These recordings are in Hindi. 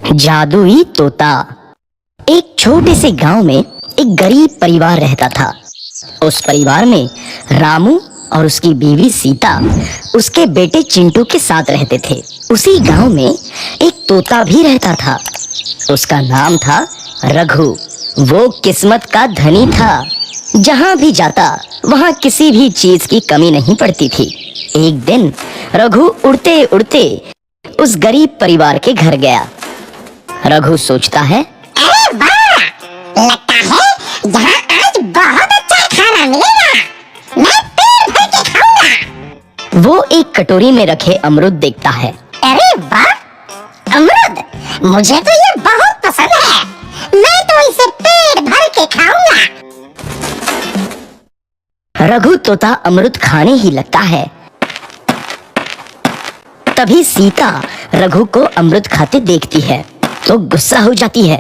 जादुई तोता। एक छोटे से गांव में एक गरीब परिवार रहता था। उस परिवार में रामू और उसकी बीवी सीता उसके बेटे चिंटू के साथ रहते थे। उसी गांव में एक तोता भी रहता था। उसका नाम था रघु। वो किस्मत का धनी था। जहां भी जाता वहां किसी भी चीज की कमी नहीं पड़ती थी। एक दिन रघु उड़ते उड़ते उस गरीब परिवार के घर गया। रघु सोचता है, अरे वाह! लगता है यहाँ आज बहुत अच्छा खाना मिलेगा। मैं पेट भर के खाऊंगा। वो एक कटोरी में रखे अमरूद देखता है। अरे वाह! अमरूद! मुझे तो ये बहुत पसंद है। मैं तो इसे पेट भर के खाऊंगा। रघु तोता अमरूद खाने ही लगता है। तभी सीता रघु को अमरूद खाते देखती है तो गुस्सा हो जाती है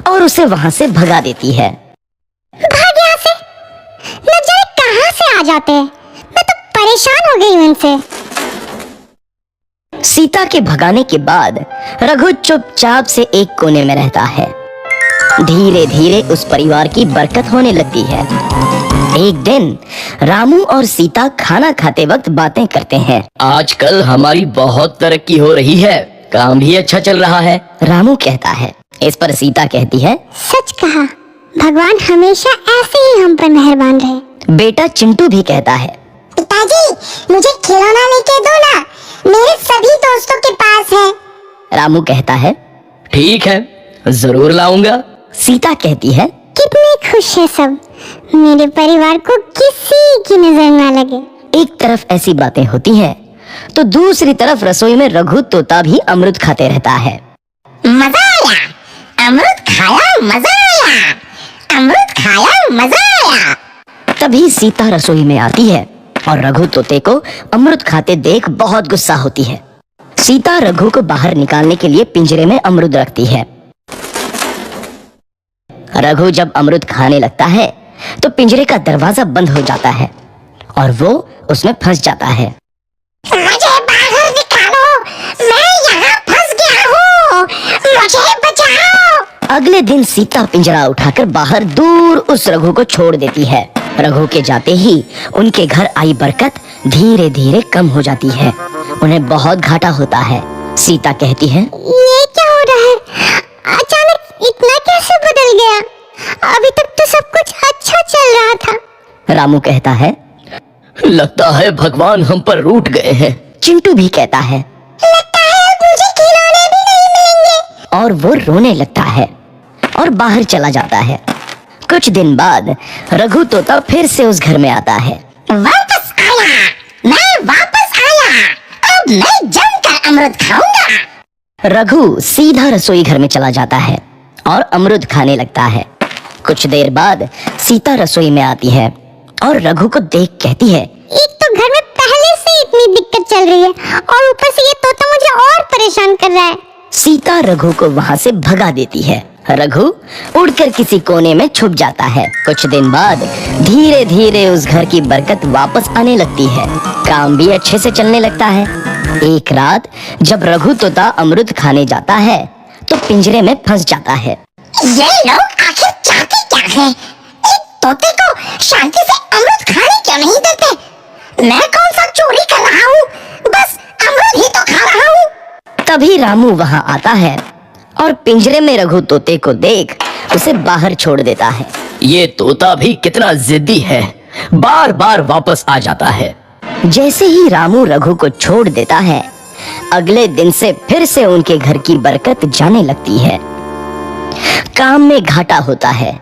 और उसे वहां से भगा देती है। भाग यहाँ से! न जाने कहाँ से आ जाते हैं। मैं तो परेशान हो गई हूँ इनसे। सीता के भगाने के बाद रघु चुपचाप से एक कोने में रहता है। धीरे धीरे उस परिवार की बरकत होने लगती है। एक दिन रामू और सीता खाना खाते वक्त बातें करते हैं। आजकल हमारी बहुत तरक्की हो रही है, काम भी अच्छा चल रहा है। रामू कहता है। इस पर सीता कहती है, सच कहा, भगवान हमेशा ऐसे ही हम पर मेहरबान रहे। बेटा चिंटू भी कहता है, पिताजी मुझे खिलौना लेके दो ना, मेरे सभी दोस्तों के पास है। रामू कहता है, ठीक है, जरूर लाऊंगा। सीता कहती है, कितने खुश है सब, मेरे परिवार को किसी की नजर ना लगे। एक तरफ ऐसी बातें होती हैं तो दूसरी तरफ रसोई में रघु तोता भी अमरूद खाते रहता है। मजा आया, अमरूद खाया, मजा आया, अमरूद खाया, मजा आया। तभी सीता रसोई में आती है और रघु तोते को अमरूद खाते देख बहुत गुस्सा होती है। सीता रघु को बाहर निकालने के लिए पिंजरे में अमरूद रखती है। रघु जब अमरूद खाने लगता है तो पिंजरे का दरवाजा बंद हो जाता है और वो उसमें फंस जाता है। मुझे बाहर निकालो, मैं यहाँ फंस गया हूँ, मुझे बचाओ। अगले दिन सीता पिंजरा उठाकर बाहर दूर उस रघु को छोड़ देती है। रघु के जाते ही उनके घर आई बरकत धीरे धीरे कम हो जाती है। उन्हें बहुत घाटा होता है। सीता कहती है, ये क्या हो रहा है? अचानक इतना कैसे बदल गया? अभी तक तो सब कुछ अच्छा चल रहा था। रामू कहता है, लगता है भगवान हम पर रूठ गए हैं। चिंटू भी कहता है, लगता है अब मुझे खिलौने भी नहीं मिलेंगे। और वो रोने लगता है और बाहर चला जाता है। कुछ दिन बाद रघु तोता फिर से उस घर में आता है। वापस आया, मैं वापस आया। अब मैं जमकर अमरूद खाऊंगा। रघु सीधा रसोई घर में चला जाता है और अमरूद खाने लगता है। कुछ देर बाद सीता रसोई में आती है और रघु को देख कहती है, एक तो घर में पहले से इतनी दिक्कत चल रही है और ऊपर से ये तोता मुझे और परेशान कर रहा है। सीता रघु को वहां से भगा देती है। रघु उड़कर किसी कोने में छुप जाता है। कुछ दिन बाद धीरे धीरे उस घर की बरकत वापस आने लगती है। काम भी अच्छे से चलने लगता है। एक रात जब रघु तोता अमरूद खाने जाता है तो पिंजरे में फंस जाता है। ये लोग आखिर चाहते क्या हैं? एक तोते को शांति से अमरूद खाने क्यों नहीं देते? मैं कौन सा चोरी कर रहा हूँ? बस अमरूद ही तो खा रहा हूँ। तभी रामू वहां आता है और पिंजरे में रघु तोते को देख उसे बाहर छोड़ देता है। ये तोता भी कितना जिद्दी है, बार बार वापस आ जाता है। जैसे ही रामू रघु को छोड़ देता है, अगले दिन से फिर से उनके घर की बरकत जाने लगती है। काम में घाटा होता है।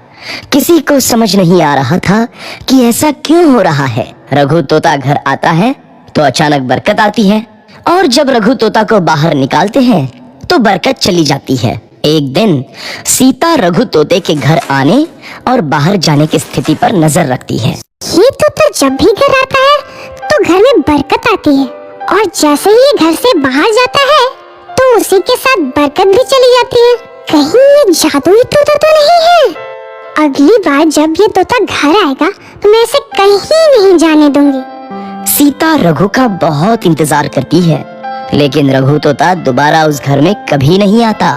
किसी को समझ नहीं आ रहा था कि ऐसा क्यों हो रहा है। रघु तोता घर आता है तो अचानक बरकत आती है और जब रघु तोता को बाहर निकालते हैं तो बरकत चली जाती है। एक दिन सीता रघु तोते के घर आने और बाहर जाने की स्थिति पर नजर रखती है। ये तोता जब भी घर आता है तो घर में बरकत आती है और जैसे ही ये घर से बाहर जाता है तो उसी के साथ बरकत भी चली जाती है। कहीं ये जादुई तोता तो नहीं है? अगली बार जब ये तोता घर आएगा तो मैं इसे कहीं नहीं जाने दूंगी। सीता रघु का बहुत इंतजार करती है लेकिन रघु तोता दोबारा उस घर में कभी नहीं आता।